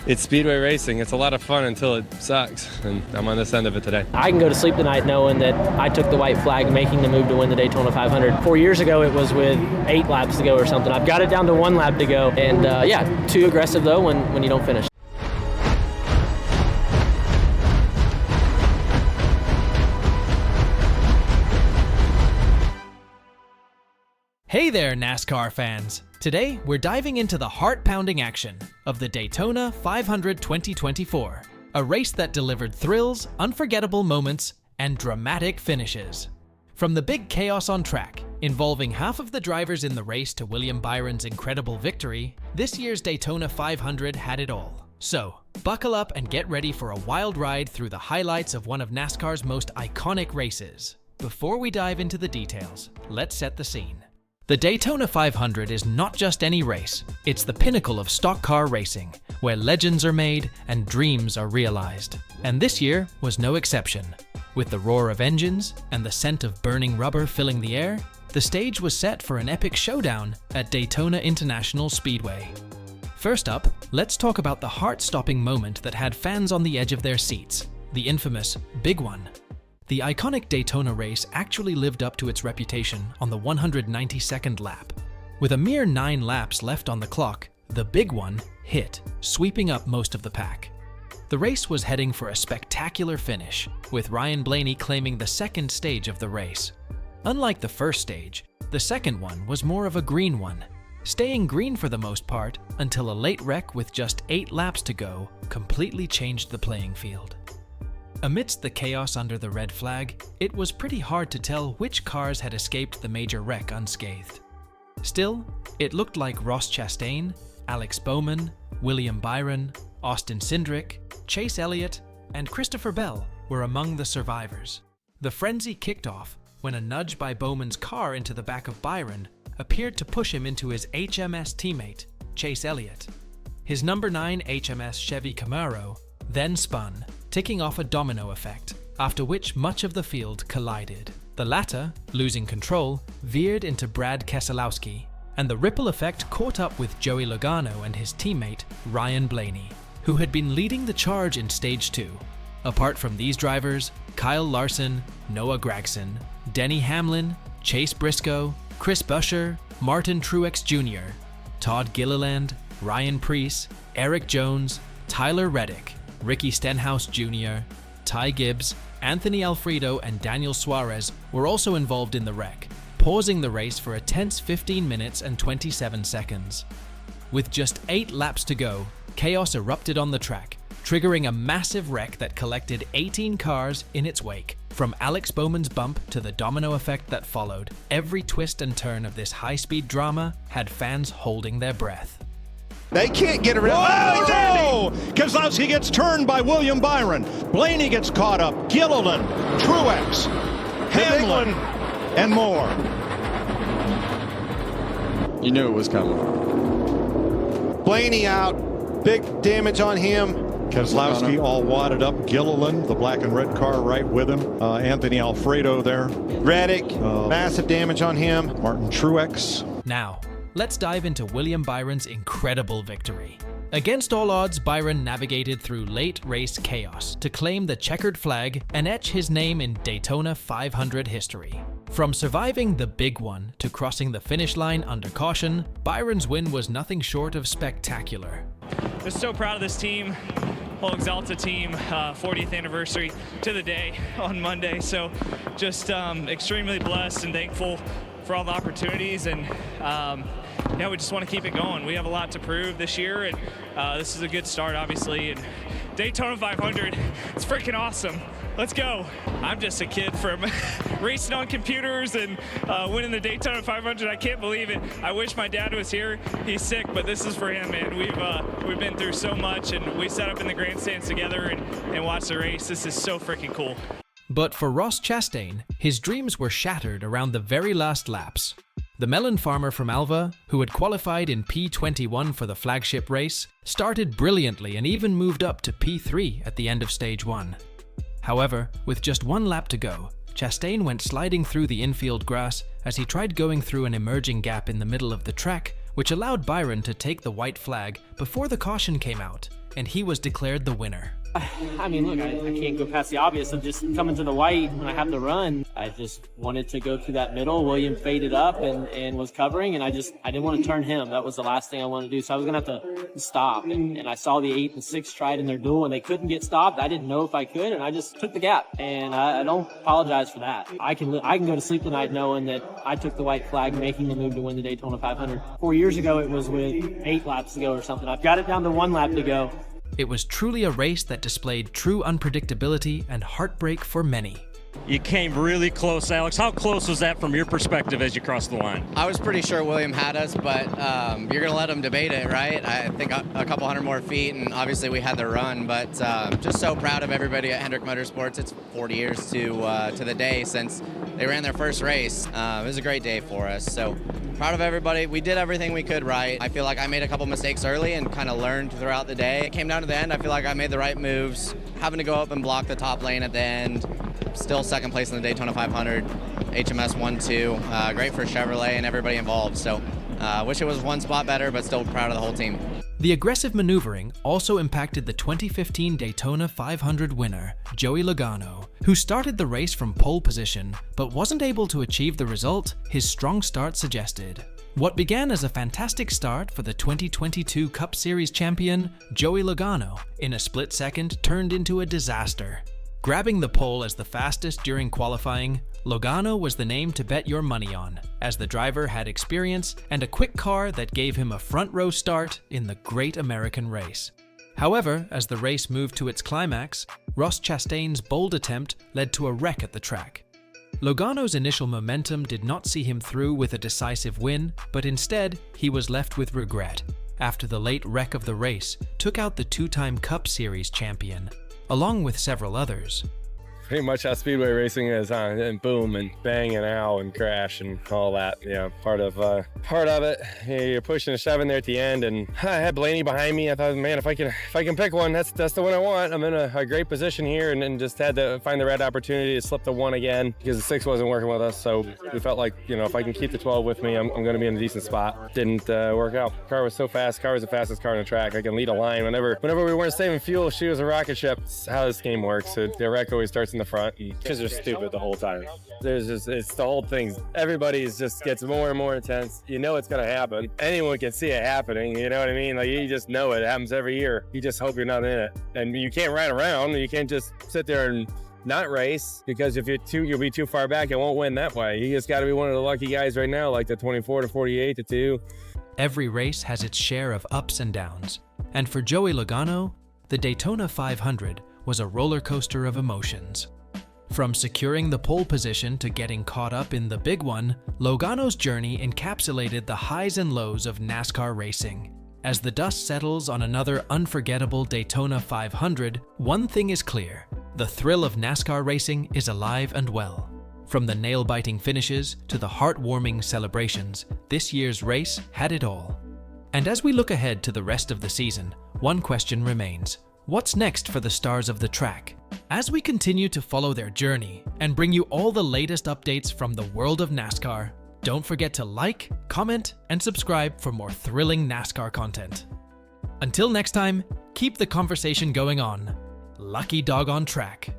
It's speedway racing. It's a lot of fun until it sucks, and I'm on this end of it today. I can go to sleep tonight knowing that I took the white flag making the move to win the Daytona 500. 4 years ago, it was with 8 laps to go or something. I've got it down to 1 lap to go, and yeah, too aggressive though when you don't finish. Hey there, NASCAR fans! Today, we're diving into the heart-pounding action of the Daytona 500 2024, a race that delivered thrills, unforgettable moments, and dramatic finishes. From the big chaos on track, involving half of the drivers in the race to William Byron's incredible victory, this year's Daytona 500 had it all. So, buckle up and get ready for a wild ride through the highlights of one of NASCAR's most iconic races. Before we dive into the details, let's set the scene. The Daytona 500 is not just any race, it's the pinnacle of stock car racing, where legends are made and dreams are realized. And this year was no exception. With the roar of engines and the scent of burning rubber filling the air, the stage was set for an epic showdown at Daytona International Speedway. First up, let's talk about the heart-stopping moment that had fans on the edge of their seats, the infamous Big One. The iconic Daytona race actually lived up to its reputation on the 192nd lap. With a mere 9 laps left on the clock, the Big One hit, sweeping up most of the pack. The race was heading for a spectacular finish, with Ryan Blaney claiming the second stage of the race. Unlike the first stage, the second one was more of a green one, staying green for the most part until a late wreck with just 8 laps to go completely changed the playing field. Amidst the chaos under the red flag, it was pretty hard to tell which cars had escaped the major wreck unscathed. Still, it looked like Ross Chastain, Alex Bowman, William Byron, Austin Cindric, Chase Elliott, and Christopher Bell were among the survivors. The frenzy kicked off when a nudge by Bowman's car into the back of Byron appeared to push him into his HMS teammate, Chase Elliott. His number 9 HMS Chevy Camaro then spun, ticking off a domino effect, after which much of the field collided. The latter, losing control, veered into Brad Keselowski, and the ripple effect caught up with Joey Logano and his teammate, Ryan Blaney, who had been leading the charge in Stage 2. Apart from these drivers, Kyle Larson, Noah Gragson, Denny Hamlin, Chase Briscoe, Chris Buescher, Martin Truex Jr., Todd Gilliland, Ryan Preece, Eric Jones, Tyler Reddick, Ricky Stenhouse Jr., Ty Gibbs, Anthony Alfredo, and Daniel Suarez were also involved in the wreck, pausing the race for a tense 15 minutes and 27 seconds. With just 8 laps to go, chaos erupted on the track, triggering a massive wreck that collected 18 cars in its wake. From Alex Bowman's bump to the domino effect that followed, every twist and turn of this high-speed drama had fans holding their breath. They can't get around. Oh, Keselowski gets turned by William Byron. Blaney gets caught up. Gilliland, Truex, Hamlin, and more. You knew it was coming. Blaney out. Big damage on him. Keselowski all wadded up. Gilliland, the black and red car, right with him. Anthony Alfredo there. Reddick, massive damage on him. Martin Truex. Now, let's dive into William Byron's incredible victory. Against all odds, Byron navigated through late race chaos to claim the checkered flag and etch his name in Daytona 500 history. From surviving the Big One to crossing the finish line under caution, Byron's win was nothing short of spectacular. Just so proud of this team, whole Exalta team, 40th anniversary to the day on Monday. So just extremely blessed and thankful for all the opportunities, and yeah, we just want to keep it going. We have a lot to prove this year, and this is a good start, obviously. And Daytona 500, it's freaking awesome. Let's go. I'm just a kid from racing on computers and winning the Daytona 500. I can't believe it. I wish my dad was here. He's sick, but this is for him, man. We've been through so much, and we sat up in the grandstands together and watched the race. This is so freaking cool. But for Ross Chastain, his dreams were shattered around the very last laps. The melon farmer from Alva, who had qualified in P21 for the flagship race, started brilliantly and even moved up to P3 at the end of Stage 1. However, with just 1 lap to go, Chastain went sliding through the infield grass as he tried going through an emerging gap in the middle of the track, which allowed Byron to take the white flag before the caution came out, and he was declared the winner. I mean, look, I can't go past the obvious of just coming to the white when I have the run. I just wanted to go through that middle. William faded up and was covering, and I didn't want to turn him. That was the last thing I wanted to do. So I was going to have to stop. And I saw the 8 and 6 tried in their duel, and they couldn't get stopped. I didn't know if I could, and I just took the gap. And I don't apologize for that. I can go to sleep tonight knowing that I took the white flag, making the move to win the Daytona 500. 4 years ago, it was with 8 laps to go or something. I've got it down to 1 lap to go. It was truly a race that displayed true unpredictability and heartbreak for many. You came really close, Alex. How close was that from your perspective as you crossed the line? I was pretty sure William had us, but you're going to let him debate it, right? I think a couple hundred more feet, and obviously we had the run, but just so proud of everybody at Hendrick Motorsports. It's 40 years to the day since they ran their first race. It was a great day for us, so proud of everybody. We did everything we could right. I feel like I made a couple mistakes early and kind of learned throughout the day. It came down to the end. I feel like I made the right moves, having to go up and block the top lane at the end. Still second place in the Daytona 500, HMS 1-2. Great for Chevrolet and everybody involved. So wish it was one spot better, but still proud of the whole team. The aggressive maneuvering also impacted the 2015 Daytona 500 winner, Joey Logano, who started the race from pole position, but wasn't able to achieve the result his strong start suggested. What began as a fantastic start for the 2022 Cup Series champion, Joey Logano, in a split second turned into a disaster. Grabbing the pole as the fastest during qualifying, Logano was the name to bet your money on, as the driver had experience and a quick car that gave him a front row start in the Great American Race. However, as the race moved to its climax, Ross Chastain's bold attempt led to a wreck at the track. Logano's initial momentum did not see him through with a decisive win, but instead, he was left with regret, after the late wreck of the race took out the 2-time Cup Series champion, along with several others. Pretty much how speedway racing is, huh? And boom and bang and ow and crash and all that. Yeah, part of it. You're pushing and shoving there at the end, and I had Blaney behind me. I thought, man, if I can pick one, that's the one I want. I'm in a great position here, and just had to find the right opportunity to slip the 1 again because the 6 wasn't working with us. So we felt like, if I can keep the 12 with me, I'm going to be in a decent spot. Didn't work out. Car was so fast. Car was the fastest car on the track. I can lead a line whenever we weren't saving fuel. She was a rocket ship. It's how this game works. So the wreck always starts in the front because they're stupid the whole time. It's the whole thing. Everybody's just gets more and more intense. You know it's going to happen. Anyone can see it happening. You know what I mean? Like, you just know it happens every year. You just hope you're not in it. And you can't ride around. You can't just sit there and not race, because if you'll be too far back, it won't win that way. You just got to be one of the lucky guys right now, like the 24 to 48 to 2. Every race has its share of ups and downs. And for Joey Logano, the Daytona 500 was a roller coaster of emotions. From securing the pole position to getting caught up in the big one, Logano's journey encapsulated the highs and lows of NASCAR racing. As the dust settles on another unforgettable Daytona 500, one thing is clear: the thrill of NASCAR racing is alive and well. From the nail-biting finishes to the heartwarming celebrations, this year's race had it all. And as we look ahead to the rest of the season, one question remains: what's next for the stars of the track? As we continue to follow their journey and bring you all the latest updates from the world of NASCAR, don't forget to like, comment, and subscribe for more thrilling NASCAR content. Until next time, keep the conversation going on. Lucky dog on track.